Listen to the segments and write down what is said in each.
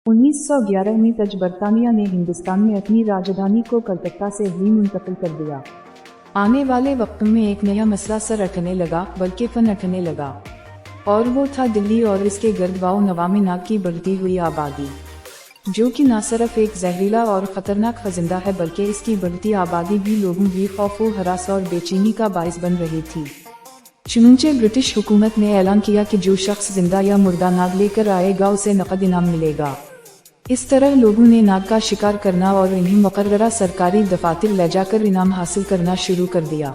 1911 में तज बरतानिया ने हिंदुस्तान में अपनी राजधानी को कलकत्ता से ही मुंतकिल कर दिया। आने वाले वक्तों में एक नया मसला सर अठने लगा, बल्कि फन अठने लगा, और वो था दिल्ली और इसके गिरदवाओ नवामे नाग की बढ़ती हुई आबादी, जो कि न सिर्फ एक जहरीला और खतरनाक खजिंदा है, बल्कि इसकी बढ़ती आबादी भी लोगों की खौफ व हरास और बेचैनी का बाइस बन रही थी। चुनांचे ब्रिटिश हुकूमत ने ऐलान किया कि जो शख्स जिंदा या मुर्दा नाग लेकर आएगा उसे नकद इनाम मिलेगा। इस तरह लोगों ने नाग का शिकार करना और इन्हें मुकर्ररा सरकारी दफातर ले जाकर इनाम हासिल करना शुरू कर दिया।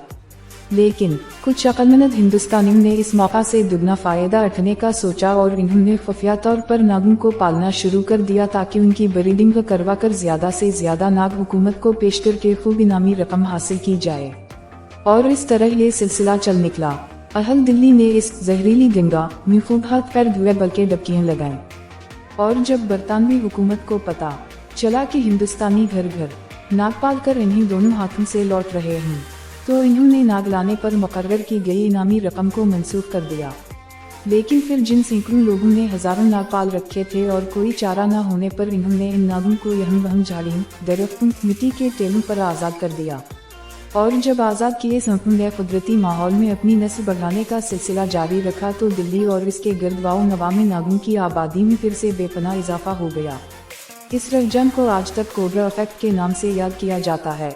लेकिन कुछ अक्लमंद हिंदुस्तानियों ने इस मौका से दुगना फायदा उठाने का सोचा और इन्होंने खुफिया तौर पर नागों को पालना शुरू कर दिया ताकि उनकी ब्रीडिंग करवाकर ज्यादा से ज्यादा नाग हुकूमत को पेश करके खूब इनामी रकम हासिल की जाए। और इस तरह ये सिलसिला चल निकला। अहल दिल्ली ने इस जहरीली गंगा में खूब हाथ पैर धुए, बल्कि डबकियां लगाईं। और जब बरतानवी हुकूमत को पता चला कि हिंदुस्तानी घर घर नाग पाल कर इन्हीं दोनों हाथों से लौट रहे हैं, तो इन्होंने नाग लाने पर मुकर्रर की गई इनामी रकम को मंसूख कर दिया। लेकिन फिर जिन सैकड़ों लोगों ने हजारों नाग पाल रखे थे और कोई चारा न होने पर इन्होंने इन नागों को यहाँ वहाँ झाड़ियों, दरख्तों, मिट्टी के टेलों पर आज़ाद कर दिया। और जब आज़ाद किए समूह ने कुदरती माहौल में अपनी नस्ल बढ़ाने का सिलसिला जारी रखा, तो दिल्ली और इसके गिरदवाओ नवामे नागों की आबादी में फिर से बेपनाह इजाफा हो गया। इस रंजन को आज तक कोबरा इफेक्ट के नाम से याद किया जाता है।